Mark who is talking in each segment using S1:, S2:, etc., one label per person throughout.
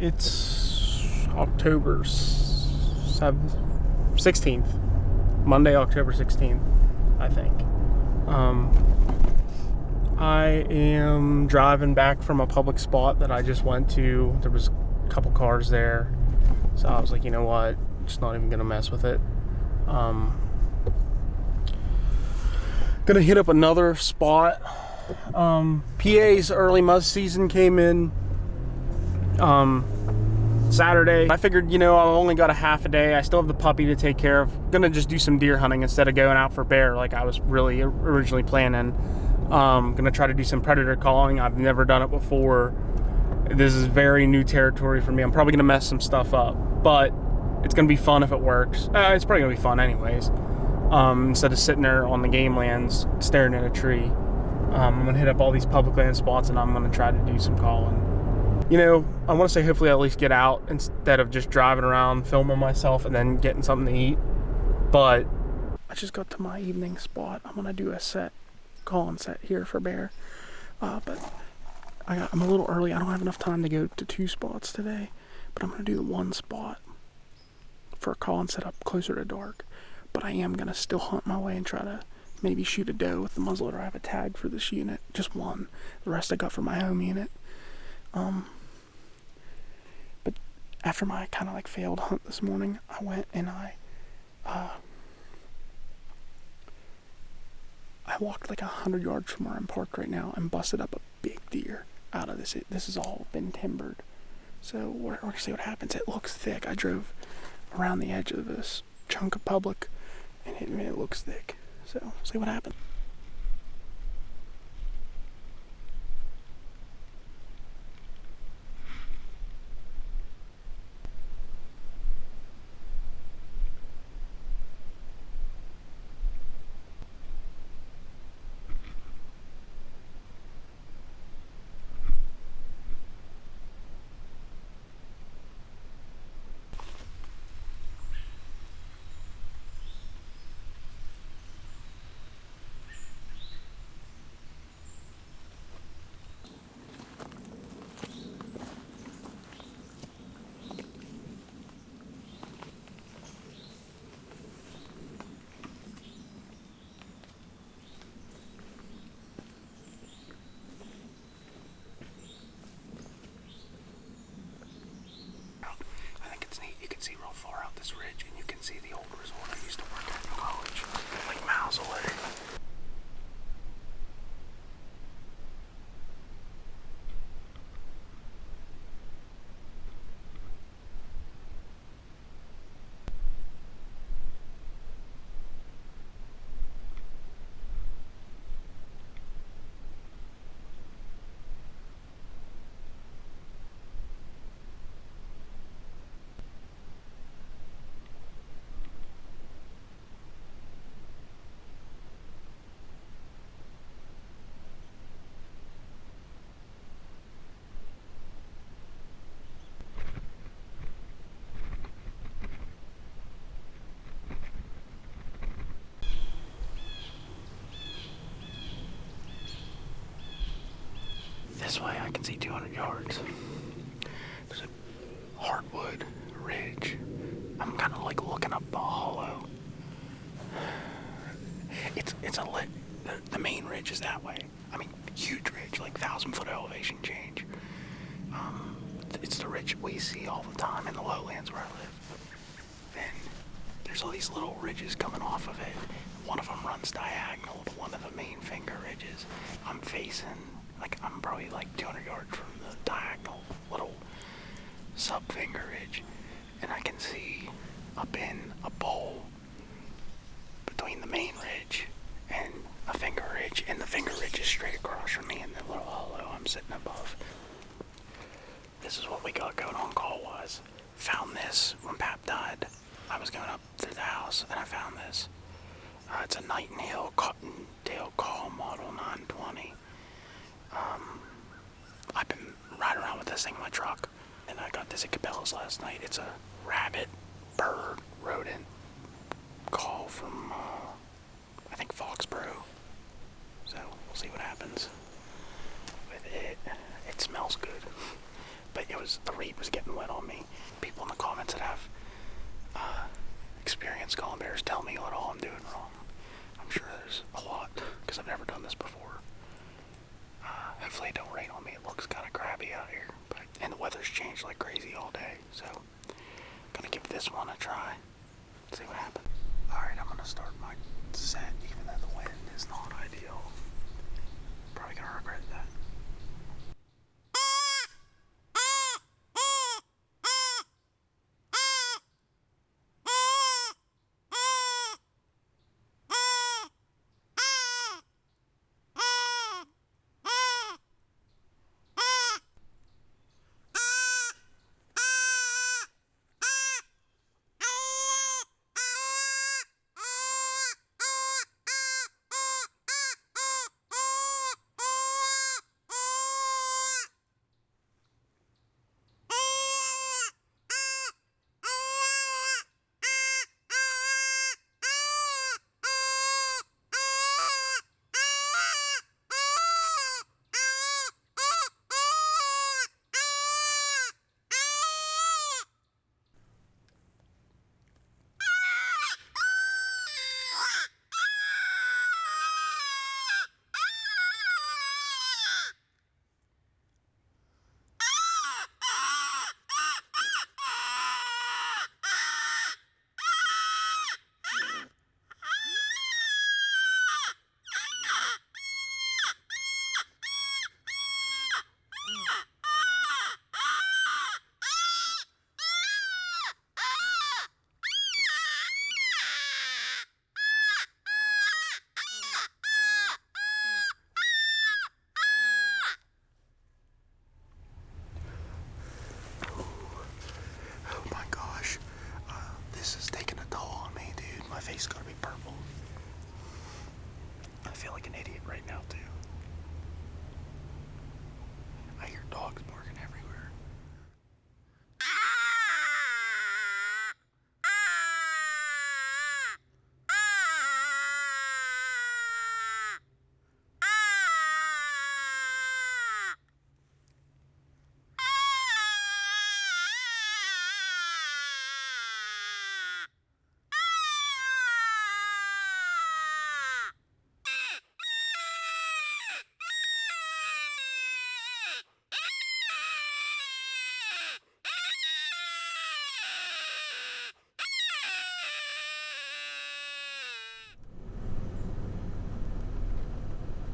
S1: It's October 16th. Monday, October 16th, I think. I am driving back from a public spot that I just went to. There was a couple cars there. So I was like, you know what? Just not even going to mess with it. Gonna hit up another spot. PA's early muzz season came in Saturday. I figured, you know, I've only got a half a day. I still have the puppy to take care of. Gonna just do some deer hunting instead of going out for bear like I was really originally planning. Gonna try to do some predator calling. I've never done it before. This is very new territory for me. I'm probably gonna mess some stuff up, but it's gonna be fun if it works. It's probably gonna be fun anyways. Instead of sitting there on the game lands staring at a tree. I'm gonna hit up all these public land spots and I'm gonna try to do some calling. You know, I want to say hopefully I at least get out instead of just driving around filming myself and then getting something to eat. But I just got to my evening spot. I'm gonna do a calling set here for bear. But I'm a little early. I don't have enough time to go to 2 spots today, but I'm gonna do the 1 spot for a calling set up closer to dark. But I am gonna still hunt my way and try to maybe shoot a doe with the muzzleloader. I have a tag for this unit, just 1. The rest I got from my home unit. But after my kind of like failed hunt this morning, I went and I walked like 100 yards from where I'm parked right now and busted up a big deer out of this. This has all been timbered. So we're gonna see what happens. It looks thick. I drove around the edge of this chunk of public and it looks thick. So we'll see what happens. You can see real far out this ridge, and you can see the old resort I used to work at in college, like miles away. This way I can see 200 yards. There's a hardwood ridge. I'm kind of like looking up a hollow. It's a lit. The main ridge is that way. I mean, huge ridge, like 1,000-foot elevation change. It's the ridge we see all the time in the lowlands where I live. Then there's all these little ridges coming off of it. One of them runs diagonal to one of the main finger ridges. I'm probably like 200 yards from the diagonal little sub-finger ridge. And I can see up in a bowl between the main ridge and a finger ridge. And the finger ridge is straight across from me in the little hollow I'm sitting above. This is what we got going on call-wise. Found this when Pap died. I was going up through the house and I found this. It's a Nightingale Cottontail Call Model 920. I've been riding around with this thing in my truck, and I got this at Cabela's last night. It's a rabbit, bird, rodent call from, I think Foxborough. So we'll see what happens with it. It smells good, but the reed was getting wet. what's calling bears tell me what all I'm doing wrong. I'm sure there's a lot, because I've never done this before. Hopefully it don't rain on me. It looks kind of crappy out here, and the weather's changed like crazy all day, so I'm gonna give this one a try, see what happens. Alright, I'm gonna start my set, even though the wind is not ideal. Probably gonna regret that. Face gotta be purple. I feel like an idiot right now too. I hear dogs barking everywhere.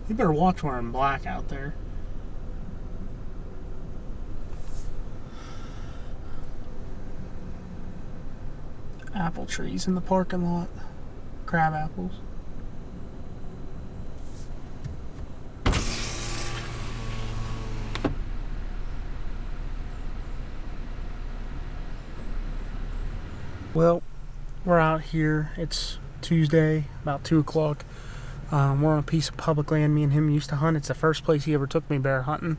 S1: You better watch wearing black out there. Apple trees in the parking lot. Crab apples. Well, we're out here. It's Tuesday, about 2 o'clock. We're on a piece of public land me and him used to hunt. It's the first place he ever took me bear hunting.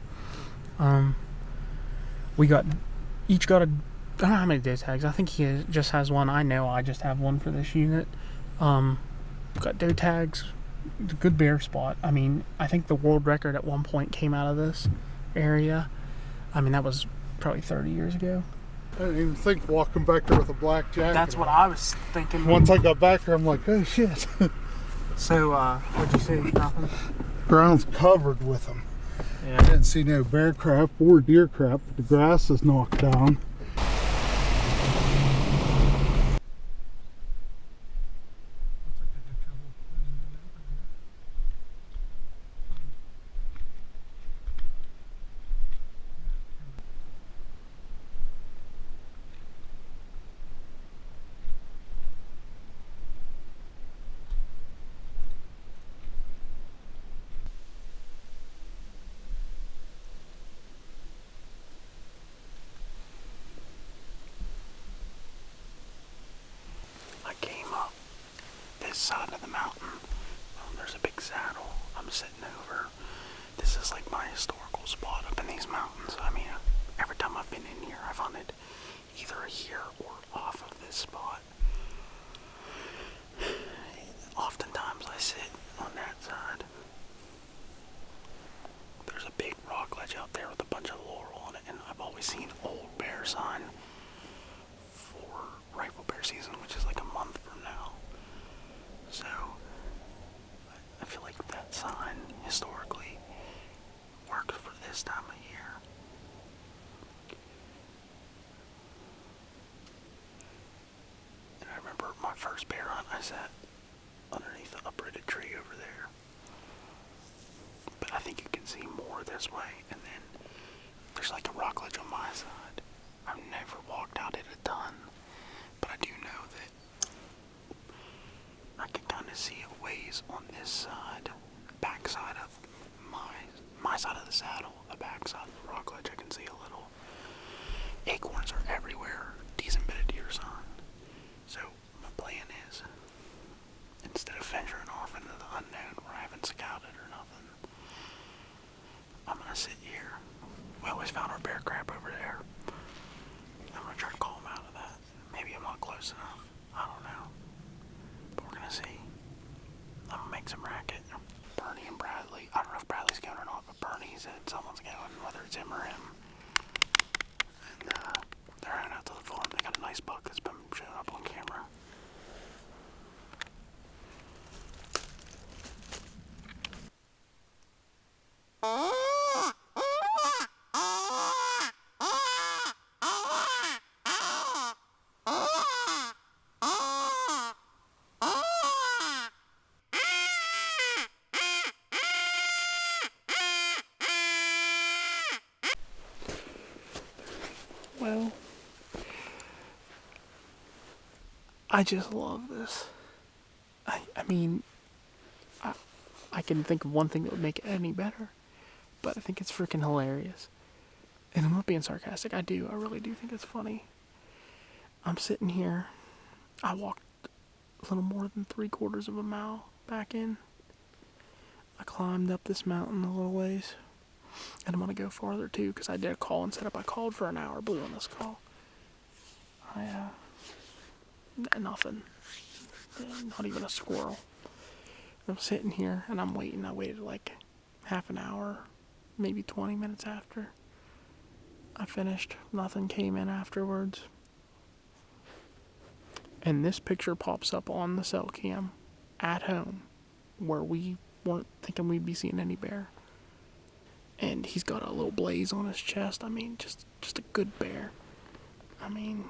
S1: We each got I don't know how many day tags. I think he just has one. I know I just have one for this unit. Got doe tags. It's a good bear spot. I mean, I think the world record at one point came out of this area. I mean, that was probably 30 years ago.
S2: I didn't even think walking back there with a black jacket.
S1: That's what I was thinking.
S2: Once I got back there, I'm like, oh shit.
S1: So, what'd you see? Nothing?
S2: Ground's covered with them.
S1: Yeah.
S2: I didn't see no bear crap or deer crap, but the grass is knocked down.
S1: I came up this side of the mountain. There's a big saddle I'm sitting over. This is like my historical spot up in these mountains. I mean, every time I've been in here, I've hunted either here or off of this spot. Oftentimes I sit on that side. There's a big rock ledge out there with a bunch of laurel on it, and I've always seen old bear sign for rifle bear season, which is like a month from now. So I feel like that sign historically works for this time of year. And I remember my first bear hunt, I sat underneath the uprooted tree over there. But I think you can see more this way, and then there's like a rock ledge on my side. I've never walked out it a ton, but I do know that I can kind of see a ways on this side, back side of my side of the saddle, the back side of the rock ledge. I can see a little. Acorns are everywhere, decent bit of deer sign. So my plan is, instead of venturing off into the unknown where I haven't scouted or nothing, I'm gonna sit here. We always found our bear crap over there. I'm gonna try to call him out of that. Maybe I'm not close enough. I don't know. But we're gonna see. I'm gonna make some racket. Bernie and Bradley. I don't know if Bradley's going or not, but Bernie said someone's going, whether it's him or him. And they're heading out to the farm. They got a nice buck that's been showing up on camera. Well, I just love this. I mean, I can think of one thing that would make it any better, but I think it's freaking hilarious. And I'm not being sarcastic. I really do think it's funny. I'm sitting here. I walked a little more than 3/4 of a mile back in. I climbed up this mountain a little ways. And I'm going to go farther too, because I did a call and set up. I called for an hour, blew on this call. Nothing. Not even a squirrel. I'm sitting here and I'm waiting. I waited like half an hour, maybe 20 minutes after I finished. Nothing came in afterwards. And this picture pops up on the cell cam at home, where we weren't thinking we'd be seeing any bear. And he's got a little blaze on his chest. I mean, just a good bear. I mean,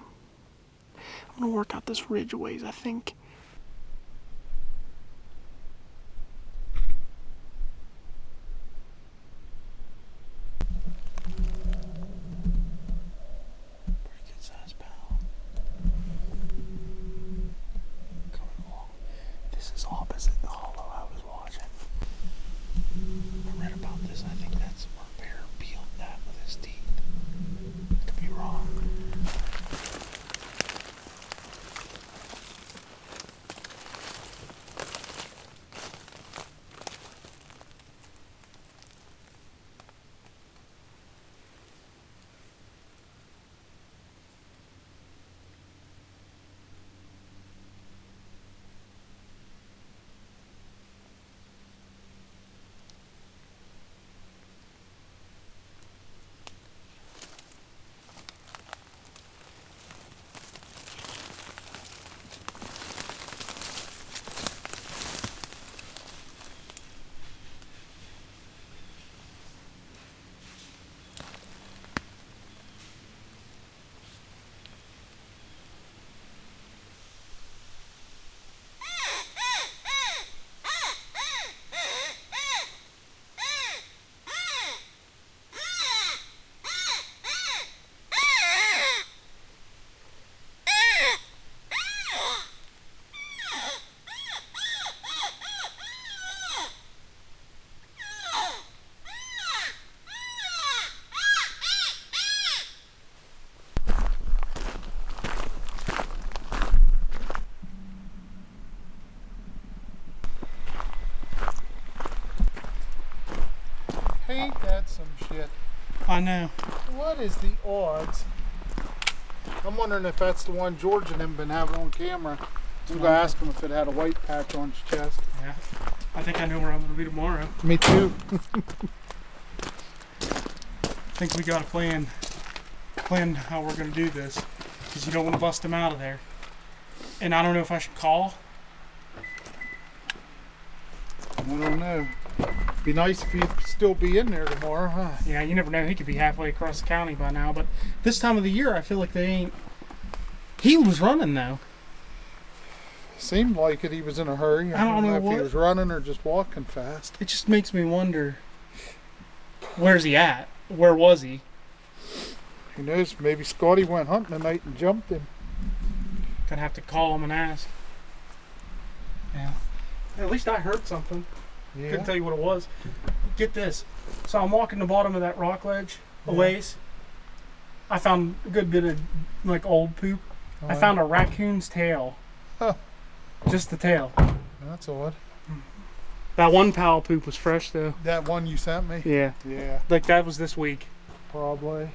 S1: I'm gonna work out this ridge a ways, I think. Pretty good size pal. Coming along. This is opposite the hollow I was watching. I read about this. I think that's where bear peeled that with his teeth. I could be wrong.
S2: Ain't that some shit?
S1: I know.
S2: What is the odds? I'm wondering if that's the one George and them been having on camera. I'm gonna ask him if it had a white patch on its chest.
S1: Yeah. I think I know where I'm gonna be tomorrow.
S2: Me too.
S1: I think we got a plan how we're gonna do this, because you don't want to bust him out of there. And I don't know if I should call
S2: I don't know. Be nice if he'd still be in there tomorrow, huh?
S1: Yeah, you never know. He could be halfway across the county by now. But this time of the year, I feel like they ain't. He was running though.
S2: Seemed like it. He was in a hurry.
S1: I don't know
S2: if
S1: what.
S2: he was running or just walking fast.
S1: It just makes me wonder. Where's he at? Where was he?
S2: Who knows? Maybe Scotty went hunting tonight and jumped him.
S1: Gonna have to call him and ask. Yeah. At least I heard something.
S2: Yeah.
S1: Couldn't tell you what it was. Get this. So I'm walking the bottom of that rock ledge a ways. I found a good bit of like old poop. I found a raccoon's tail.
S2: Huh.
S1: Just the tail.
S2: That's odd.
S1: That one pile of poop was fresh though.
S2: That one you sent me?
S1: Yeah.
S2: Yeah.
S1: Like that was this week.
S2: Probably.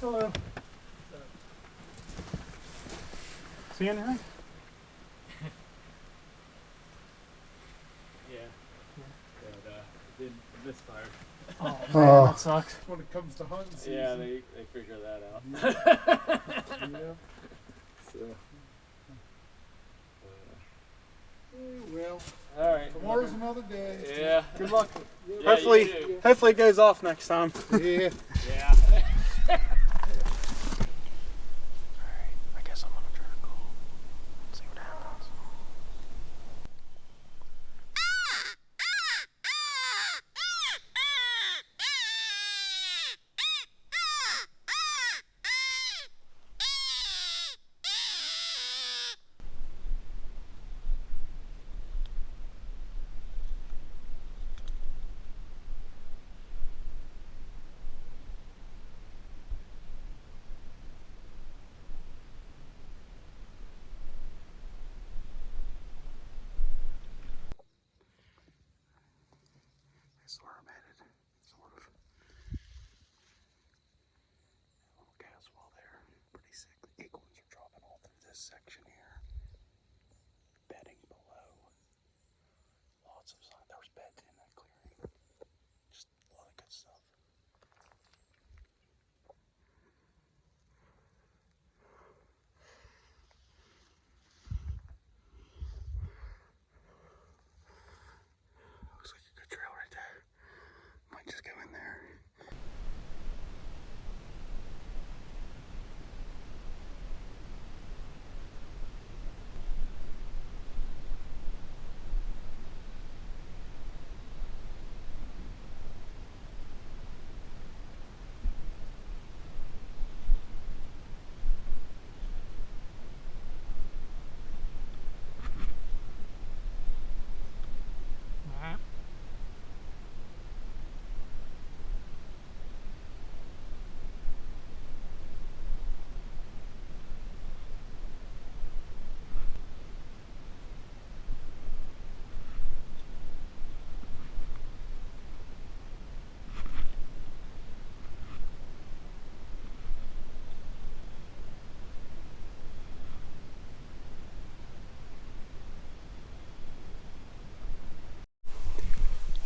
S1: Hello. See anything?
S3: Yeah. But it didn't misfire.
S1: Oh, man, that sucks.
S2: When it comes to hunting season.
S3: Yeah, they figure that out.
S2: Yeah.
S3: So.
S2: Well,
S3: All right.
S2: tomorrow's another day.
S3: Yeah.
S1: Good luck.
S3: Yeah,
S1: Hopefully,
S3: you too.
S1: hopefully it goes off next time.
S2: Yeah.
S3: Yeah.
S1: I guess I'm gonna try to call. See what happens. That's where I'm headed, sort of. A little gas wall there, pretty sick. The acorns are dropping all through this section here. Bedding below. Lots of sun. There was beds in that clearing. Just a lot of good stuff. Looks like a good trail right there. Might just go in there.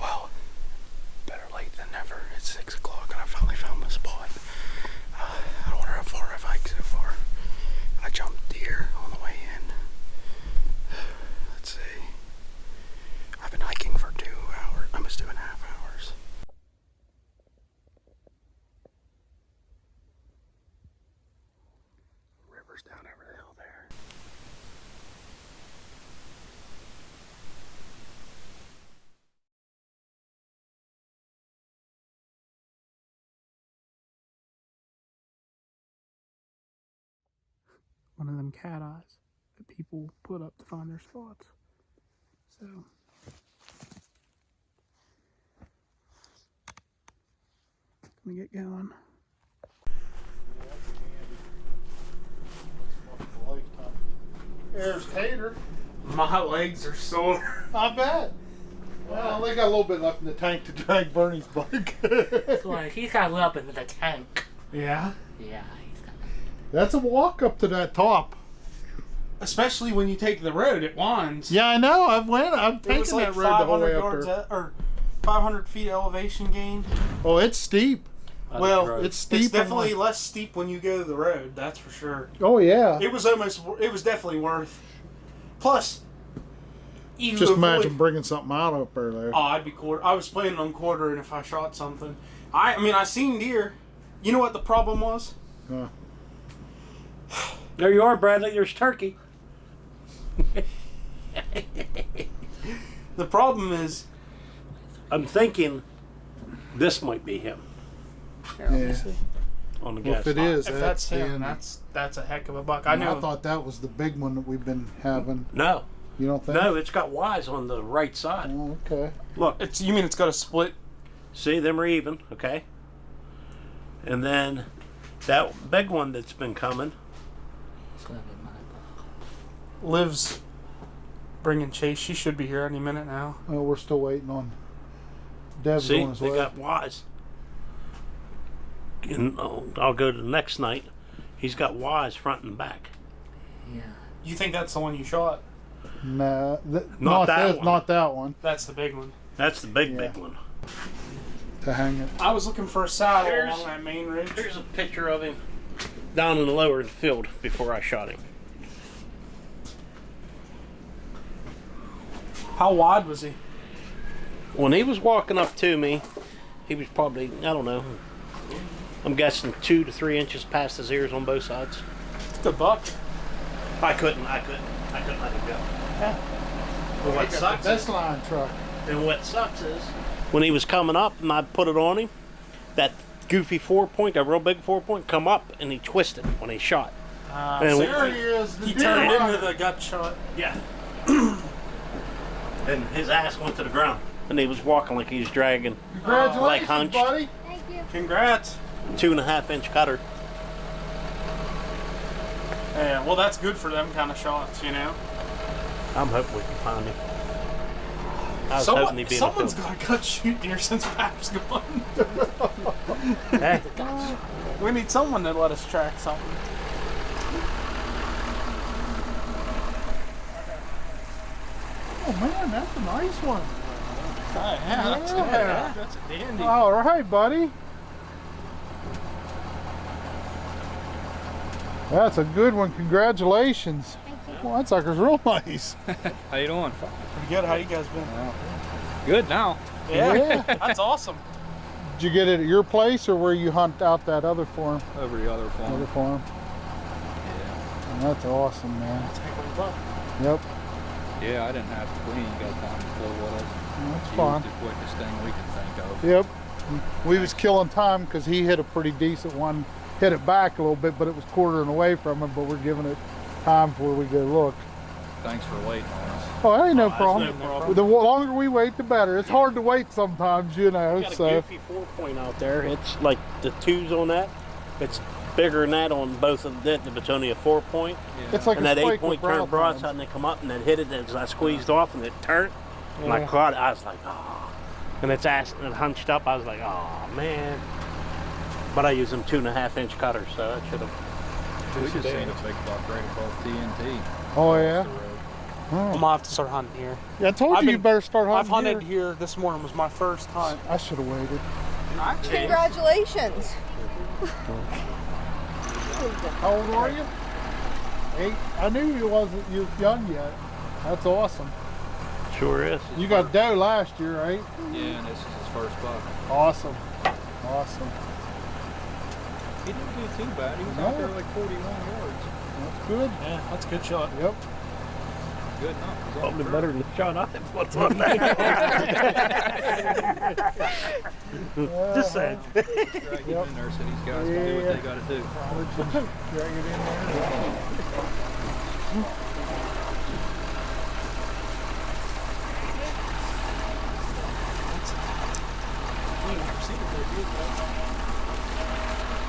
S1: Well, better late than never. It's 6 o'clock and I finally found my spot. I don't wonder how far I've hiked so far. I jumped deer on the way in. Let's see. I've been hiking for 2 hours, almost 2.5 hours. River's down over the hill there. One of them cat eyes that people put up to find their spots. So gonna get going.
S2: There's Tater.
S1: My legs are sore.
S2: I bet. Well, they got a little bit left in the tank to drag Bernie's bike.
S4: Like, he's got a little bit of the tank.
S1: Yeah.
S4: Yeah, he's got.
S2: That's a walk up to that top.
S1: Especially when you take the road, it winds.
S2: Yeah, I know. I've
S1: It
S2: taken
S1: was like
S2: that road the whole
S1: 500
S2: way up
S1: yards
S2: there.
S1: or 500 feet elevation gain.
S2: Oh, it's steep.
S1: Well,
S2: It's steep.
S1: it's definitely
S2: and
S1: less steep when you go the road. That's for sure.
S2: oh yeah.
S1: It was definitely worth Plus, you
S2: Just
S1: avoid-
S2: imagine bringing something out up there.
S1: Oh, I'd be quarter. I was planning on quartering if I shot something. I mean, I seen deer. You know what the problem was?
S5: There you are, Bradley. There's turkey.
S1: The problem is,
S5: I'm thinking this might be him
S2: Yeah.
S5: on the
S2: Well,
S5: gas.
S2: if it is,
S1: if that's him,
S2: then-
S1: that's a heck of a buck. I know.
S2: I thought that was the big one that we've been having.
S5: No,
S2: You don't think?
S5: no, it's got Y's on the right side.
S2: Oh, okay.
S5: Look,
S1: You mean it's got a split?
S5: see, them are even, okay? And then that big one that's been coming,
S4: It's gonna be my buck.
S1: Liv's bringing Chase. She should be here any minute now.
S2: Oh, we're still waiting on Dev's
S5: see,
S2: on his
S5: they
S2: way.
S5: got Y's. And I'll go to the next night. He's got Y's front and back.
S4: Yeah.
S1: You think that's the one you shot?
S2: Nah,
S5: Not that
S2: this,
S5: one.
S2: Not that one.
S1: That's the big one.
S5: That's the big
S2: Yeah.
S5: one.
S2: To hang it.
S1: I was looking for a saddle
S5: Here's-
S1: along that main ridge.
S5: Here's a picture of him down in the lower field before I shot him.
S1: How wide was he?
S5: When he was walking up to me, he was probably, I don't know, I'm guessing 2 to 3 inches past his ears on both sides.
S1: It's a good buck.
S5: I couldn't let him go. But what sucks
S2: This
S5: is,
S2: line truck.
S5: and what sucks is, when he was coming up and I put it on him, that goofy 4-point, that real big 4-point, come up and he twisted when he shot. And
S1: so
S2: There he is. The
S1: he
S2: deer
S1: turned
S2: runner.
S1: into the gut shot.
S5: Yeah. And his ass went to the ground. And he was walking like he was dragging
S2: Congratulations,
S5: like hunched.
S2: buddy.
S6: Thank you.
S1: Congrats.
S5: 2.5-inch cutter.
S1: Yeah, well, that's good for them kind of shots, you know.
S5: I'm hoping we can find him. I was hoping he'd be in the
S1: Someone's
S5: field.
S1: got to cut shoot deer since Pap's gone.
S5: Hey,
S1: We need someone to let us track something.
S2: Oh man, that's a nice one.
S1: Yeah, that's,
S2: Yeah.
S1: that's a dandy.
S2: All right, buddy. That's a good one. Congratulations.
S6: Thank you.
S2: Well, that sucker's real nice.
S7: How you doing?
S1: Pretty good. How you guys been?
S7: Good now.
S1: Yeah, that's awesome.
S2: Did you get it at your place or where you hunt out that other farm?
S7: Over the other farm.
S2: Other farm?
S7: Yeah.
S2: That's awesome, man.
S1: That's a heck of a buck.
S2: Yep,
S7: Yeah, I didn't have to. We ain't got time to kill with us.
S2: that's
S7: He
S2: fine.
S7: was the quickest thing we could think of.
S2: Yep. We was killing time because he hit a pretty decent one. Hit it back a little bit, but it was quartering away from him, but we're giving it time before we go look.
S7: Thanks for waiting on us.
S2: Oh, that ain't no
S5: that's
S2: problem.
S5: no problem.
S2: The longer we wait, the better. It's hard to wait sometimes, you know,
S5: got a
S2: so.
S5: goofy 4-point out there. It's like the 2s on that. It's bigger than that on both of them, but it's only a 4-point.
S7: Yeah.
S2: It's like
S5: And
S2: a
S5: that
S2: spike
S5: 8-point
S2: with
S5: turned
S2: brown
S5: broadside and they come up and then hit it as I squeezed off and it turned. And I
S2: Yeah.
S5: caught it. I was like, oh. And it's ass and it hunched up. I was like, oh man. But I used them 2.5-inch cutters, so I should have.
S7: We just seen a big buck right above TNT.
S2: Oh, yeah?
S1: I'm gonna have to start hunting here.
S2: Yeah, I told
S1: I've
S2: you you
S1: been-
S2: better start hunting
S1: I've hunted
S2: here.
S1: here. This morning was my first hunt.
S2: I should have waited.
S6: Congratulations.
S2: How old are you? 8. I knew you wasn't young yet. That's awesome.
S5: Sure is.
S2: You got doe last year, right?
S7: Yeah, and this is his first buck.
S2: Awesome. Awesome.
S7: He didn't do too bad. He was
S2: No.
S7: out there like 41 yards.
S2: That's good.
S1: Yeah, that's a good shot.
S2: Yep.
S7: Good enough. It was on
S5: Probably
S7: the
S5: better than the shot I had what's on there. Just saying.
S7: Drag him in there, so these guys can do what they got to do.
S2: Drag it in there.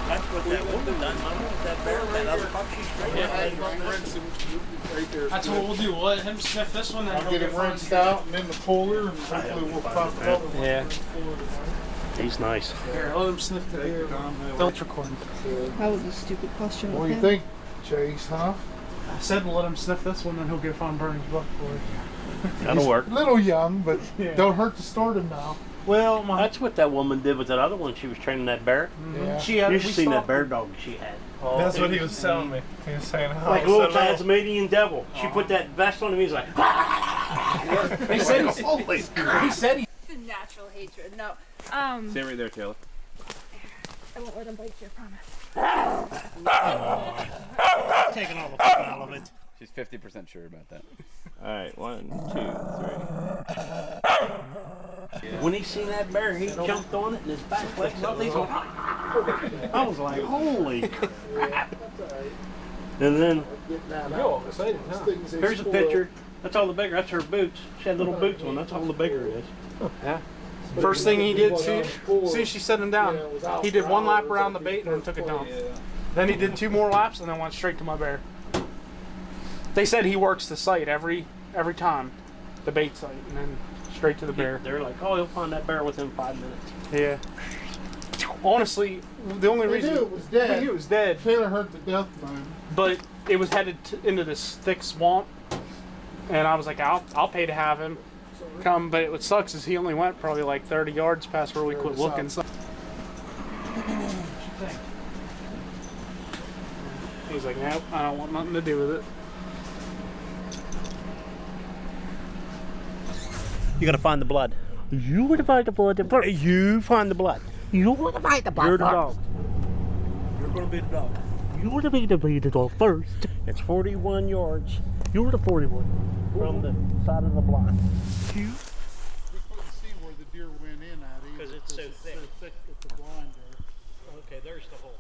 S5: That's what that woman done. I know that bear, that other buck she's
S1: That's what we'll do. We'll let him sniff this one, and
S2: I'll
S1: he'll
S2: get
S1: get
S2: it
S1: front.
S2: rinsed out and in the cooler, and hopefully we'll pop it up.
S1: Yeah.
S5: He's nice.
S1: Here, let him sniff the deer. Don't record.
S6: That was a stupid question.
S2: What do you think, Chase, huh?
S1: I said we'll let him sniff this one, then he'll go find Bernie's buck for it.
S5: That'll work.
S2: Little young, but
S1: Yeah.
S2: don't hurt to start him now.
S1: Well,
S5: That's what that woman did with that other one. She was training that bear.
S2: Yeah.
S1: she had.
S5: You
S1: We
S5: should seen that
S1: saw.
S5: bear dog she had.
S8: That's what he was telling me. He was saying how
S5: Like a
S8: so
S5: little Tasmanian devil. She put that vest on him. He's like,
S1: They said
S5: holy
S1: he said he.
S6: It's a natural hatred. No.
S3: Stay right there, Taylor.
S6: I won't let him bite you, I promise.
S5: taking all the fun out of it.
S3: She's 50% sure about that.
S5: All right, 1, 2, 3. When he seen that bear, he jumped on it and his back legs up. He's like, I was like, holy crap. And then here's a picture. That's all the bigger. That's her boots. She had little boots on. That's all the bigger it is.
S1: First thing he did, soon as she set him down, he did one lap around the bait and then took it down. Then he did 2 more laps and then went straight to my bear. They said he works the site every time, the bait site, and then straight to the bear.
S5: They're like, oh, he'll find that bear within 5 minutes.
S1: Yeah. Honestly, the only
S2: They
S1: reason
S2: knew it was dead.
S1: we knew it was dead,
S2: Taylor heard the death moan.
S1: but it was headed into this thick swamp, and I was like, I'll pay to have him come. But what sucks is he only went probably like 30 yards past where we quit looking. So. He's like, nope, I don't want nothing to do with it.
S5: You gotta find the blood. You gotta find the blood. You find the blood.
S4: You want to fight the blood?
S5: You're the dog. You're gonna be the dog.
S4: You want to be the dog first.
S5: It's 41 yards. You're the 41 from the side of the block.
S2: We couldn't see where the deer went in at either.
S5: 'Cause it's so thick.
S2: thick with the blind there.
S5: Okay, there's the hole.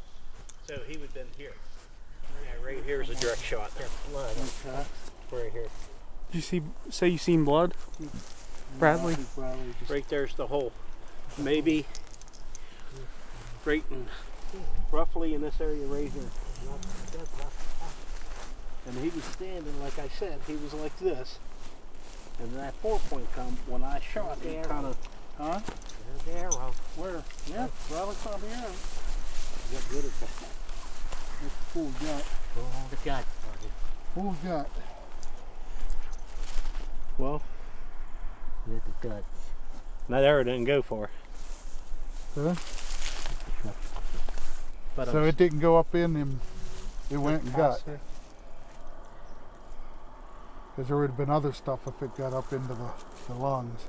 S5: So he would have been here. Yeah, right here is a direct shot. Blood. Right here.
S1: Did you say you seen blood? Bradley?
S5: Right there's the hole. Maybe right in, roughly in this area right here. And he was standing, like I said, he was like this. And that 4-point come, when I shot, he kind of,
S2: Huh?
S4: There's the arrow.
S2: Where? Yeah, Riley saw the arrow.
S5: got good at that.
S2: That's full gut.
S4: Oh, the gut.
S2: Full gut.
S5: Well,
S4: Get the guts.
S5: that arrow didn't go far.
S2: Huh?
S5: But
S2: So it didn't go up in him. It went and gut. Because there would have been other stuff if it got up into the lungs.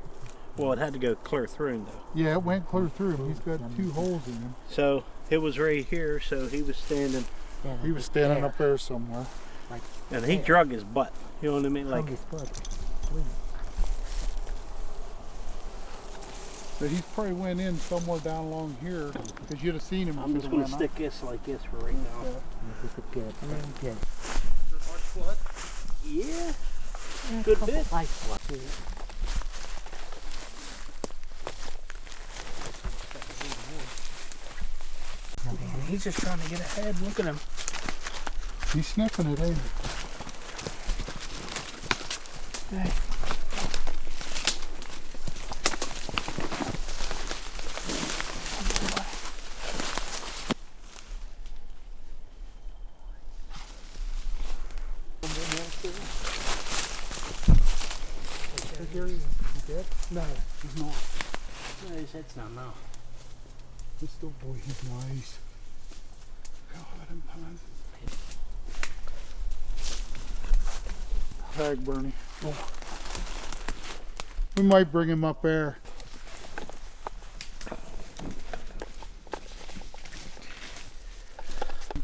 S5: well, it had to go clear through him though.
S2: Yeah, it went clear through him. He's got 2 holes in him.
S5: So it was right here, so he was standing,
S4: Yeah,
S2: He was standing up there somewhere.
S5: and he drug his butt. You know what I mean? Like,
S2: But he's probably went in somewhere down along here. Because you'd have seen him.
S5: I'm
S2: if
S5: just
S2: it
S5: gonna
S2: went up.
S5: stick this like this for right now.
S4: Good.
S5: Yeah, good bit.
S1: He's just trying to get ahead. Look at him.
S2: He's sniffing it, ain't he? No, he's not.
S5: No, his head's not now.
S2: This little boy, he's nice. God, I'm fine. Tag Bernie. Oh. We might bring him up there.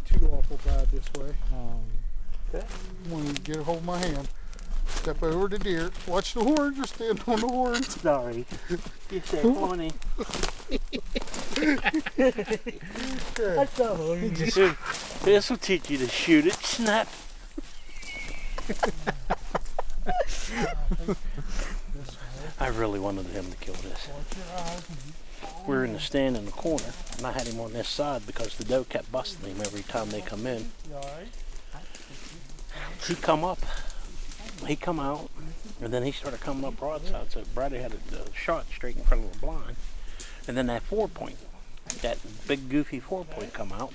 S2: Too awful bad this way. Okay. Want to get a hold of my hand. Step over the deer. Watch the horns. You're standing on the horns.
S5: Sorry. You said horny.
S4: That's not horny.
S5: This will teach you to shoot it. Snap. I really wanted him to kill this. We were in the stand in the corner, and I had him on this side because the doe kept busting him every time they come in. He come up, he come out, and then he started coming up broadside. So Bradley had a shot straight in front of the blind, and then that 4-point, that big goofy 4-point come out,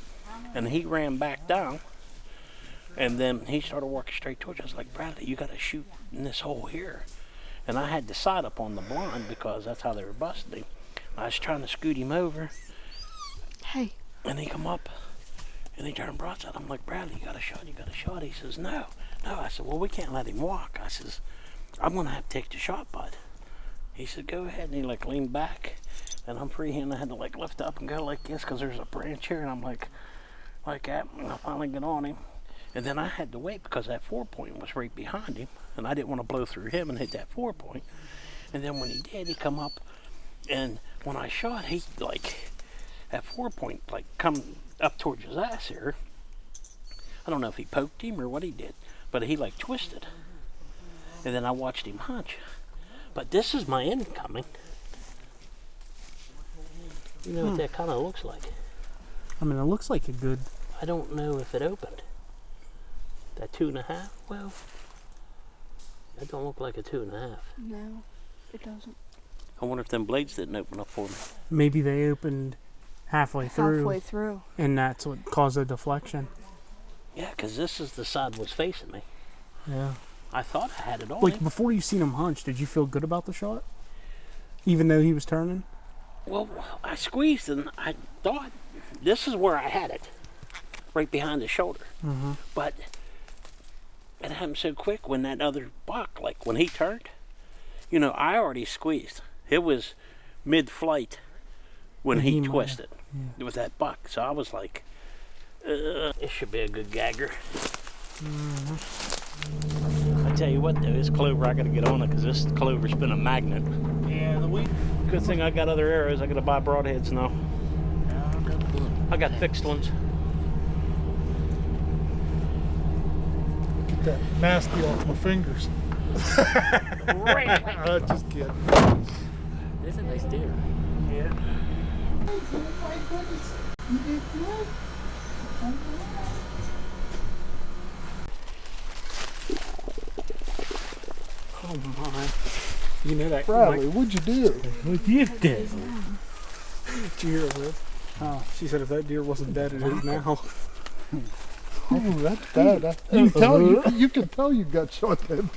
S5: and he ran back down, and then he started walking straight towards us. I was like, Bradley, you got to shoot in this hole here. And I had the side up on the blind because that's how they were busting him. I was trying to scoot him over,
S6: Hey.
S5: and he come up, and he turned broadside. I'm like, Bradley, you got a shot, you got a shot. He says, no. I said, well, we can't let him walk. I says, I'm going to have to take the shot, bud. He said, go ahead. And he like leaned back, and I'm freehand. I had to like lift up and go like this because there's a branch here, and I'm like that. And I finally get on him, and then I had to wait because that 4-point was right behind him, and I didn't want to blow through him and hit that 4-point. And then when he did, he come up, and when I shot, he like that 4-point like come up towards his ass here. I don't know if he poked him or what he did, but he like twisted, and then I watched him hunch. But this is my incoming. You know what that kind of looks like?
S1: I mean, it looks like a good.
S5: I don't know if it opened. That 2.5? Well, that don't look like a 2.5.
S6: No, it doesn't.
S5: I wonder if them blades didn't open up for me.
S1: Maybe they opened halfway through,
S6: Halfway through.
S1: and that's what caused the deflection.
S5: Yeah, because this is the side was facing me.
S1: Yeah.
S5: I thought I had it on
S1: Like
S5: him.
S1: before you seen him hunch, did you feel good about the shot? Even though he was turning?
S5: Well, I squeezed and I thought this is where I had it, right behind the shoulder.
S1: Mm-hmm.
S5: But it happened so quick when that other buck, like when he turned, you know, I already squeezed. It was mid-flight when he twisted with that buck. So I was like, it should be a good gagger. I tell you what though, this clover, I gotta get on it because this clover's been a magnet.
S2: Yeah, the weed.
S5: Good thing I got other arrows. I gotta buy broadheads now. I got fixed ones.
S2: Get that nasty off my fingers. Just kidding.
S4: That's a nice deer.
S1: Oh my. You know that.
S2: Bradley, what'd you do?
S1: What you did? Did you hear her? Oh, she said if that deer wasn't dead, it is now.
S2: Oh, that's bad. You can tell you got shot then.